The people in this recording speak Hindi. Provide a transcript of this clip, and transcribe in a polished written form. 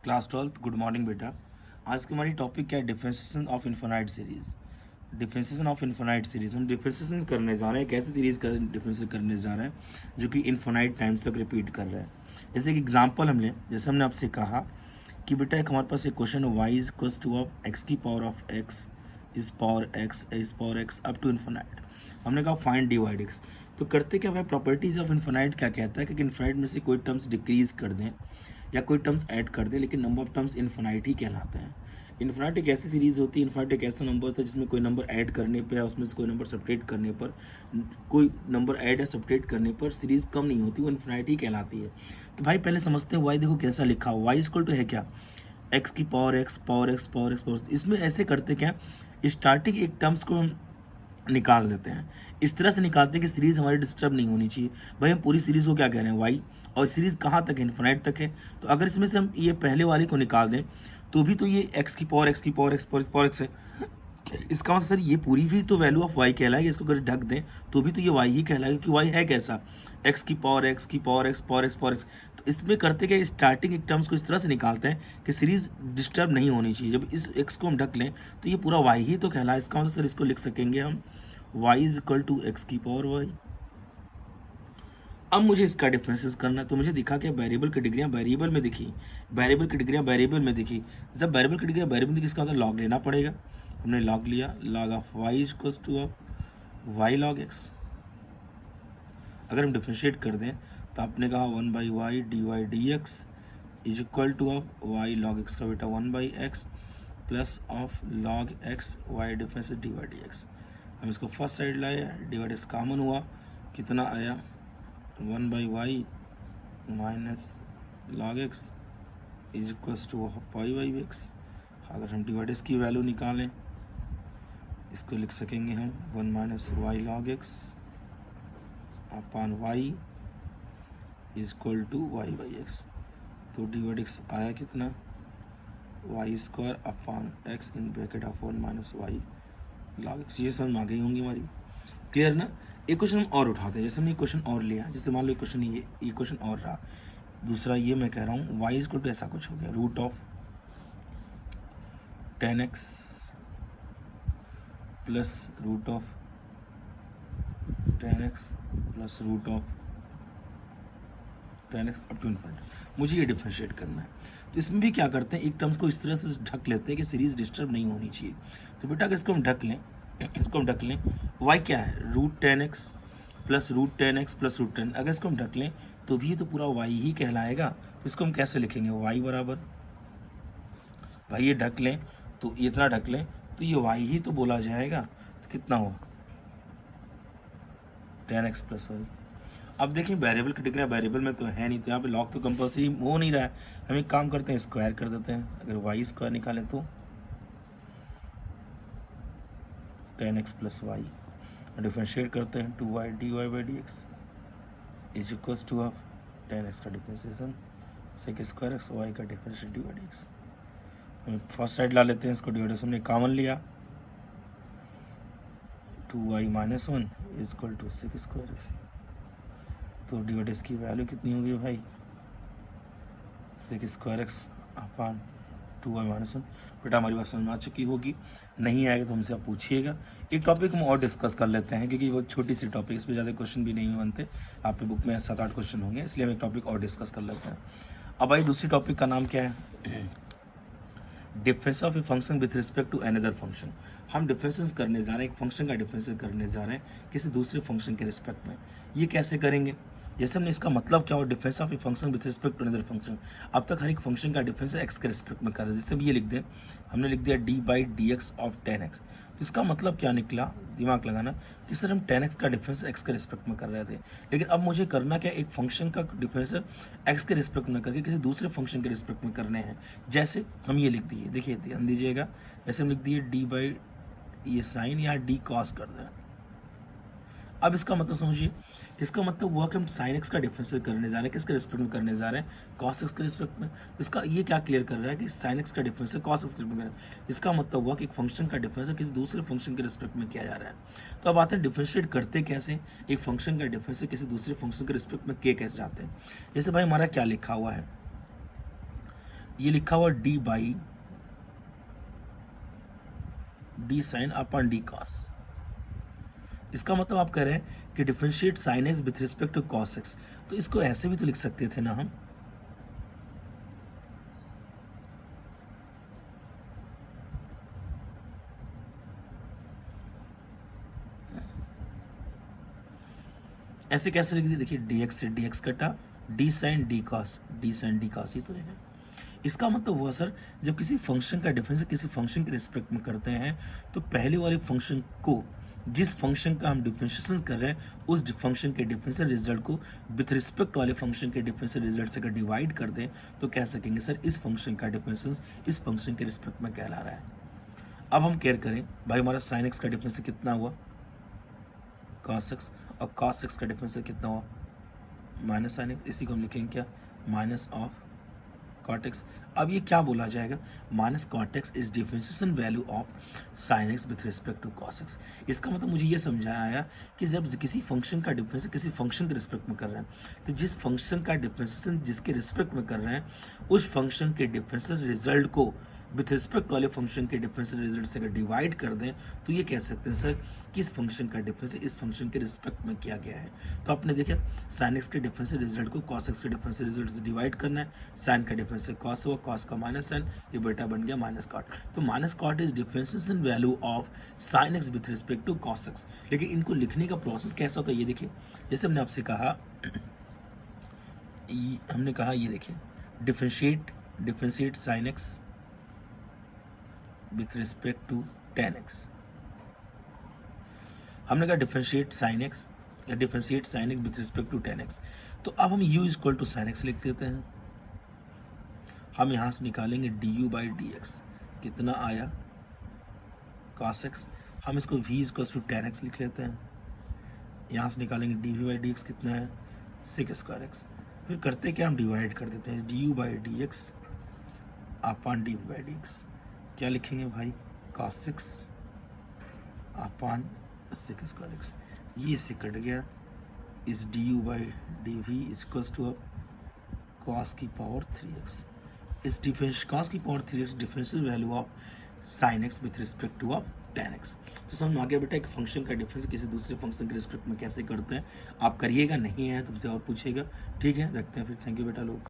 क्लास 12 गुड मॉर्निंग बेटा। आज की हमारी टॉपिक क्या है? Differentiation of infinite series. Differentiation of infinite series हम डिफरेंशिएशन करने जा रहे हैं। कैसे सीरीज का डिफरेंशिएशन करने जा रहे हैं जो कि इन्फिनाइट टाइम्स तक रिपीट कर रहा है। जैसे कि एग्जांपल हम लें, जैसे हमने आपसे कहा कि बेटा एक हमारे पास एक क्वेश्चन है, y is equals to of x की power of x is power x up to infinite. हमने कहा फाइंड डी वाई एक्स। तो करते क्या भाई, प्रॉपर्टीज ऑफ इन्फिनाइट क्या कहता है कि इन्फिनाइट में से कोई टर्म्स डिक्रीज कर दें या कोई टर्म्स ऐड कर दे, लेकिन नंबर ऑफ टर्म्स इन्फिनाइट ही कहलाते हैं। इन्फिनाइट एक ऐसी सीरीज होती है, इन्फिनाइट एक ऐसा नंबर होता है जिसमें कोई नंबर ऐड करने पर या उसमें से कोई नंबर सब्ट्रैक्ट करने पर, कोई नंबर ऐड या सब्ट्रैक्ट करने पर सीरीज कम नहीं होती, वो इन्फिनाइट ही कहलाती है। तो भाई पहले समझते हैं वाई। देखो कैसा लिखा हुआ, वाई इक्वल टू है क्या, एक्स की power x power x power x power. इसमें ऐसे करते क्या, स्टार्टिंग एक टर्म्स को हम निकाल देते हैं, इस तरह से निकालते हैं कि सीरीज हमारी डिस्टर्ब नहीं होनी चाहिए। भाई हम पूरी सीरीज को क्या कह रहे हैं, वाई, और सीरीज कहाँ तक है, इन्फिनाइट तक है। तो अगर इसमें से हम ये पहले वाले को निकाल दें तो भी तो ये एक्स की पावर एक्स की पावर एक्स पावर एक्स है। इसका मतलब सर ये पूरी भी तो वैल्यू ऑफ वाई कहलाएगी। इसको अगर ढक दें तो भी तो ये वाई ही कहलाएगा, क्योंकि वाई है कैसा, एक्स की पावर एक्स की power x power x power x. तो इसमें करते क्या, स्टार्टिंग एक टर्म्स को इस तरह से निकालते हैं कि सीरीज डिस्टर्ब नहीं होनी चाहिए। जब इस एक्स को हम ढक लें तो ये पूरा वाई ही तो कहलाए। इसका मतलब सर इसको लिख सकेंगे हम y is equal to x की पावर वाई। अब मुझे इसका डिफरेंसेस करना है, तो मुझे दिखा कि वेरिएबल की डिग्रियां वेरिएबल में दिखी, वेरिएबल की डिग्रियां वेरिएबल में दिखी। जब वेरिएबल की डिग्रियां वेरिएबल में दिखी, इसका मतलब लॉग लेना पड़ेगा। हमने लॉग लिया, log of y is equal to of y log x. अगर हम डिफ्रेंशिएट कर दें तो आपने कहा 1 by y d y d x is equal to of y log x का बेटा 1 by x plus of log x y difference d y d x. हम इसको फर्स्ट साइड लाए, डिवाइड इस कॉमन हुआ, कितना आया 1 by y minus log x is equals to pi by x. अगर हम डिवाइड की वैल्यू निकालें, इसको लिख सकेंगे हम 1 minus y log x upon y is equal to y by x. तो डिवाइड एक्स आया कितना, y square upon x in bracket of 1 minus y log x. ये समझ आ गई होंगी हमारी, क्लियर ना। एक क्वेश्चन हम और उठाते हैं, जैसे हमने एक क्वेश्चन और लिया, जैसे मान लो एक क्वेश्चन ये क्वेश्चन और रहा दूसरा, ये मैं कह रहा हूँ वाई इक्वल टू ऐसा कुछ हो गया, root of 10x plus root of 10x plus root of 10x up to infinity. मुझे ये डिफरेंशिएट करना है। तो इसमें भी क्या करते हैं, एक टर्म्स को इस तरह से ढक लेते हैं कि सीरीज डिस्टर्ब नहीं होनी चाहिए। तो बेटा अगर इसको हम ढक लें, इसको हम ढक लें, y क्या है, root 10x plus root 10x plus root 10। अगर इसको हम ढक लें तो भी तो पूरा y ही कहलाएगा। तो इसको हम कैसे लिखेंगे, y बराबर, भाई ये ढक लें तो इतना ढक लें तो ये y ही तो बोला जाएगा। तो कितना हो 10x प्लस वाई। अब देखिए वेरिएबल की डिग्री वेरिएबल में तो है नहीं, तो यहाँ पे लॉग तो कंपल्सरी हो नहीं रहा है। हम एक काम करते हैं, स्क्वायर कर देते हैं। अगर वाई स्क्वायर निकालें तो 10x प्लस वाई, डिफ्रेंशिएट करते हैं 2y d y by d x is equals to of 10x का differentiation sec square x, y का differentiate d y d x. हम फर्स्ट साइड ला लेते हैं, इसको डिवाइड हमने कॉमन लिया, 2y minus 1 is equal to sec square x. तो डिवाइड इसकी वैल्यू कितनी होगी भाई, sec square x upon 2y minus 1। बेटा हमारी बात समझ में आ चुकी होगी, नहीं आएगा तो हमसे आप पूछिएगा। एक टॉपिक हम और डिस्कस कर लेते हैं, क्योंकि वो छोटी सी टॉपिक, इस पर ज़्यादा क्वेश्चन भी नहीं बनते। आपके बुक में 7-8 क्वेश्चन होंगे, इसलिए हम एक टॉपिक और डिस्कस कर लेते हैं। अब भाई दूसरी टॉपिक का नाम क्या है, difference of a function with respect to another function. हम डिफरेंसेस करने जा रहे हैं, एक फंक्शन का डिफरेंस करने जा रहे हैं किसी दूसरे फंक्शन के रिस्पेक्ट में। ये कैसे करेंगे, जैसे हमने इसका मतलब क्या हो, difference of a function with respect to another function. अब तक हर एक फंक्शन का डिफरेंस एक्स के रिस्पेक्ट में कर रहे हैं। जैसे ये लिख दें, हमने लिख दिया D by d x of 10x। तो इसका मतलब क्या निकला, दिमाग लगाना कि सर हम 10x का डिफरेंस एक्स के रिस्पेक्ट में कर रहे थे, लेकिन अब मुझे करना क्या, एक फंक्शन का डिफरेंस एक्स के रिस्पेक्ट में करके किसी दूसरे फंक्शन के रिस्पेक्ट में करने हैं। जैसे हम ये लिख दिए, देखिए ध्यान दीजिएगा, जैसे हम लिख दिए डी बाई ये साइन या डी कॉस कर दें। अब इसका मतलब समझिए, इसका मतलब हुआ कि हम साइन एक्स का डिफरेंस करने जा रहे हैं, किसके रिस्पेक्ट में करने जा रहे हैं, कॉस एक्स के रिस्पेक्ट में। इसका ये क्या क्लियर कर रहा है कि साइन एक्स का डिफरेंस है कॉस एक्स के रिस्पेक्ट में। इसका मतलब हुआ कि एक फंक्शन का डिफरेंस किसी दूसरे फंक्शन के रिस्पेक्ट में किया जा रहा है। तो अब आते हैं डिफरेंशिएट करते कैसे, एक फंक्शन का डिफरेंस किसी दूसरे फंक्शन के रिस्पेक्ट में के कैसे जाते हैं। जैसे भाई हमारा क्या लिखा हुआ है, ये लिखा हुआ d by d sine upon d cos. इसका मतलब आप कह रहे हैं कि differentiate sine x with respect to cos x, तो इसको ऐसे भी तो लिख सकते थे ना हम, ऐसे कैसे लिख दिए, देखिए dx से dx कटा d sine d cos, d sine d cos, ये तो है। इसका मतलब हुआ सर, जब किसी फंक्शन का डिफरेंस किसी फंक्शन के रिस्पेक्ट में करते हैं तो पहले वाले फंक्शन को, जिस फंक्शन का हम डिफरेंशिएशन कर रहे हैं उस फंक्शन के डिफरेंशियल रिजल्ट को विथ रिस्पेक्ट वाले फंक्शन के डिफरेंशियल रिजल्ट से अगर डिवाइड कर दें तो कह सकेंगे सर इस फंक्शन का डिफरेंशियल इस फंक्शन के रिस्पेक्ट में कहला रहा है। अब हम केयर करें भाई, हमारा साइन एक्स का डिफरेंस कितना हुआ cos x, और cos x का डिफरेंस कितना हुआ माइनस साइन एक्स, इसी को हम लिखेंगे क्या, माइनस ऑफ cot x। अब ये क्या बोला जाएगा, minus cot x is differentiation value of sine x with respect to cos x। इसका मतलब मुझे ये समझाया आया कि जब किसी फंक्शन का डिफरेंस किसी फंक्शन के रिस्पेक्ट में कर रहे हैं तो जिस फंक्शन का डिफरेंशिएशन जिसके रिस्पेक्ट में कर रहे हैं उस फंक्शन के डिफरेंशियल रिजल्ट को विथ रिस्पेक्ट वाले फंक्शन के डिफरेंशियल रिजल्ट से अगर डिवाइड कर दें तो ये कह सकते हैं सर कि इस फंक्शन का डिफरेंस इस फंक्शन के रिस्पेक्ट में किया गया है। तो आपने देखा साइन एक्स के डिफरेंशियल रिजल्ट को कॉस एक्स के डिफरेंशियल रिजल्ट से डिवाइड करना है, साइन का डिफरेंशियल कॉस हुआ, कॉस का माइनस साइन, ये बेटा बन गया माइनस कॉट। तो minus cot is differentiation value of sine x with respect to cos x. लेकिन इनको लिखने का प्रोसेस कैसा होता है ये देखिए, जैसे हमने आपसे कहा, हमने कहा ये देखिए differentiate sine x with respect to tan x, हमने कहा डिफरेंशिएट साइन एक्स या differentiate sine x with respect to tan x। तो अब हम u equal to sine x लिख देते हैं, हम यहाँ से निकालेंगे du बाई डी एक्स, कितना आया cos x, हम इसको v equal to tan x लिख लेते हैं, यहाँ से निकालेंगे dv बाई डी एक्स, कितना है sec स्क्वायर x। फिर करते क्या, हम डिवाइड कर देते हैं du by d x upon dv by d x, क्या लिखेंगे भाई cos x अपॉन sec स्क्वायर x, ये से कट गया, इस du by d v equals to cos की पावर 3x, इस cos की power 3x differential value of sin x with respect to of tan x। तो समझ आ गया बेटा एक फंक्शन का डिफरेंस किसी दूसरे फंक्शन के रिस्पेक्ट में कैसे करते हैं, आप करिएगा, नहीं है तुमसे और पूछेगा, ठीक है, रखते हैं फिर, थैंक यू बेटा लोग।